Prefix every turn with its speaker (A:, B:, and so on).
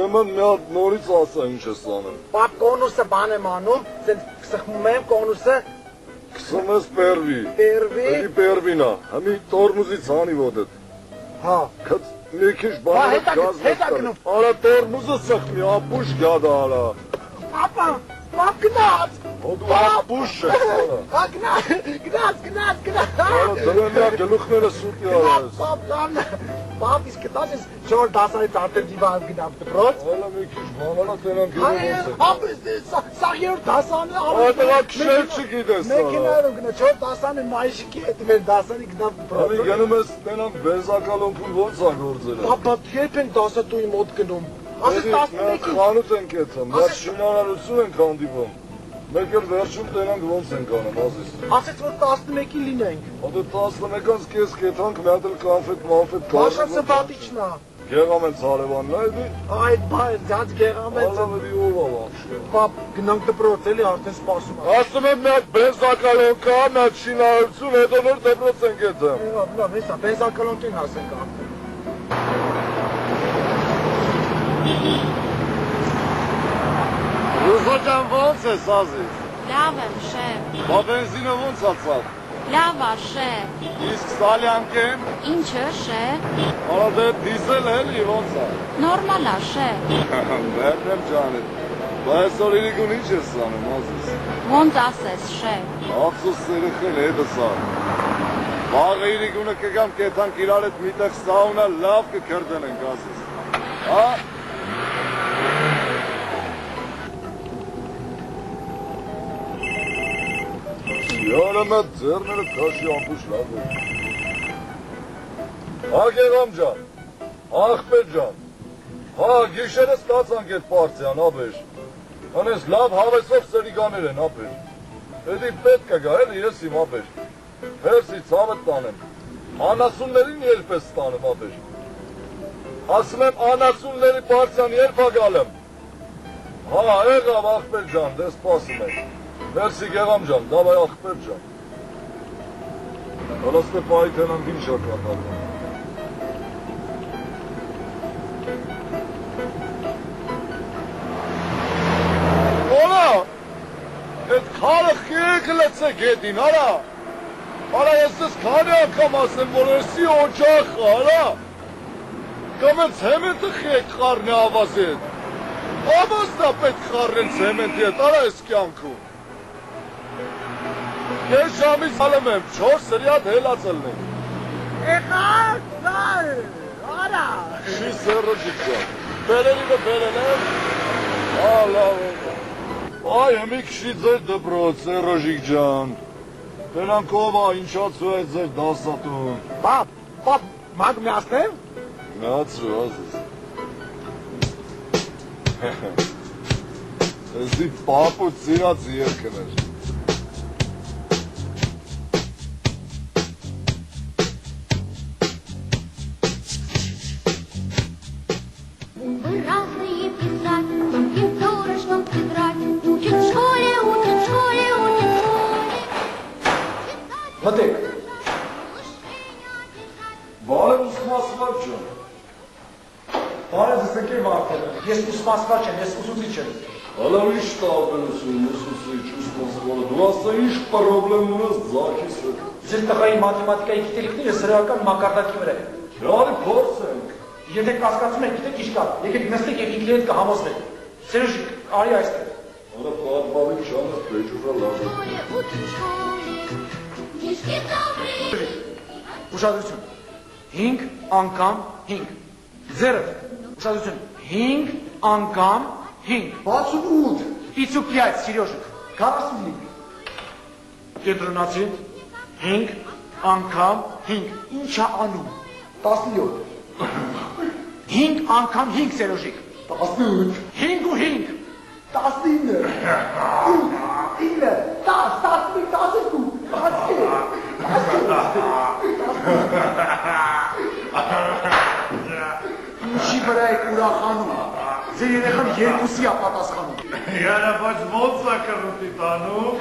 A: Ուրեմն մի հատ նորից ասա ինչ ես անում։
B: Պապ կոնուսը բան եմ անում, սխմում եմ կոնուսը։
A: Քսում ես պերվի։
B: Պերվի։
A: Էլի պերվինա, համի տորմուզից հանի ոտդ։
B: Հա։
A: Մի քիչ բանը
B: գնում։
A: Արա տորմուզը սխմի, ապուշ գադա արա։
B: Պապա, պապ գնաց։
A: Ապուշ է, արա։
B: Գնաց։
A: Արա դրենյա գլուխները սուտի արես։
B: Պապ, իսկ գտած ես 4 դասարից արդեն դիվան գնամ դպրոց։
A: Արա մի քիչ բանալա տենան գիրը ոնց է։
B: Պապ, սա 3 դասան է։
A: Ատրա քշել չգիտես։
B: Մեքենայով գնա 4 դասան է մայրիկի հետ մեր դասանի գնամ դպրոց։
A: Համի գնում ես տենան բենզակալոնքում ոնց է գործել։
B: Պապա, երբ են դասատուի մոտ գնում։ Ասես 11-ին
A: խանութ ենք եթում, դա շինարարություն ենք հանդիպում։ Մեկ էլ վերջում տենանք ոնց ենք անում, ազիս։
B: ասեց որ 11-ին լինենք։
A: Ադե 11-ից կես կեթանք, մի հատ էլ կոնֆետ, մանֆետ
B: Մաշան սպատիչն է։
A: Գեղամեն Սարևանն է, էդի։
B: Այդ բայ, ձած գեղամեն։
A: Ալավերի ով ավանշ։
B: Պապ, գնանք դպրոց էլի արդեն սպասում է։
A: Ասում եմ մի հատ բենզակալոն կա, մի հատ շինարարություն, հետո նոր դպրոց ենք եթում։
B: Լավ, հեսա, բենզակալոնքին հասենք արդեն։
A: Ռուզոջան ոնց ես ազիս։
C: Լավ եմ, շեֆ։
A: Բա բենզինը ոնց է ծավ։
C: Լավ է, շեֆ։
A: Իսկ սալյանքեն։
C: Ինչը, շեֆ։
A: Արա դե դիզել էլի ոնց է։
C: Նորմալ է, շեֆ։
A: Մերնեմ ջանիդ։ Բա այսօր իրիկուն ինչ ես անում, ազիս։
C: Ոնց ասես, շեֆ։
A: Ափսոս սերխել հետս ա։ Վաղը իրիկունը կգամ կեթանք իրար հետ միտեղ սաունա լավ կքրդենենք ազիս։ Հա։ Յարը մետ ձերները կաշի ամպուշ լավ է։ Հա գեղամ ջան, աղպետ ջան, հա գիշերը ստացանք էտ պարծյան աբեշ, հնես լավ հավեսով սերիգաներ են աբեշ, էդի պետք է գա էլ ես իմ աբեշ, հերսի ծավըտ տանեմ, անասուններին երբ ես ստանում աբեշ, ասում եմ անասունների պարծյան երբ ագալեմ, հա եղավ աղպետ ջան, դե սպասում եմ, Մերսի գեղամ ջան, դավայ աղպետ ջան, հլաստե պահի տենանք ինչ ակատալում, Այդ քարը խիեք լծեք հետին, արա, արա ես ես քանի ակամ ասեմ, որ եսի օջախ, արա, կամ են ծեմենտը խիեք խարն է ավազի հետ, ավազն է պետք խարն ծեմենտի հետ, արա ես կյանքում, ես ժամից ալեմ եմ, 4 սրիատ հելացելն եմ,
B: Եղար, զար, արա,
A: շի սերը ժիքջան, բերելինը բերել եմ, լավ, Այ հմի քշի ձեր դպրոց, Սերոժիկ ջան, տենանք ով ա, ինչացու է ձեր դասատուն։
B: Պապ, մագ միացնեմ։
A: Միացրու, ազես։ Էսի պապու ծիրած երկն էր։
D: Разные писать, и тоже что тетрадь, учит в школе, учит в школе, учит в школе.
B: Մտեք։
A: Բարև ուսմասվար ջան։
B: Բարև ձեզ եկել վարդերը։ Ես ուսմասվար չեմ, ես ուսուցիչ եմ։
A: Հալա ինչ տարբերություն ուսուցիչ, ուսմասվարը, դու ասա ինչ պրոբլեմ ունես ձակիս հետ։
B: Ձեր տղայի մաթեմատիկայի գիտելիքները սրական մակարդակի վրա են։
A: Բարի փորձենք։
B: Եթե կասկածում եք, գիտեք ինչ կա, եկեք նստեք եւ ինքներդ կհամոզվեք։ Սերժիկ, արի այստեղ։
A: Արա պատմավի չանս պեջուրա լավ է։
D: Учит в школе, книжки добрые.
B: Ուշադրություն։ 5 անգամ 5։ Ձերը։ Ուշադրություն։ 5 անգամ 5։ 68։ 55, Сережик։ 45։ Կենտրոնացի։ 5 անգամ 5։ Ինչ է անում։ 17։ 5 անգամ 5, Սերոժիկ։ 18։ 5 ու 5։ 19։ 9, 10, 11, 12, 13։ Ինչի վրա եք ուրախանում։ Ձեր երեխան երկուսի է պատասխանում։
A: Յարա, բայց ոնց է կռուտի տանում։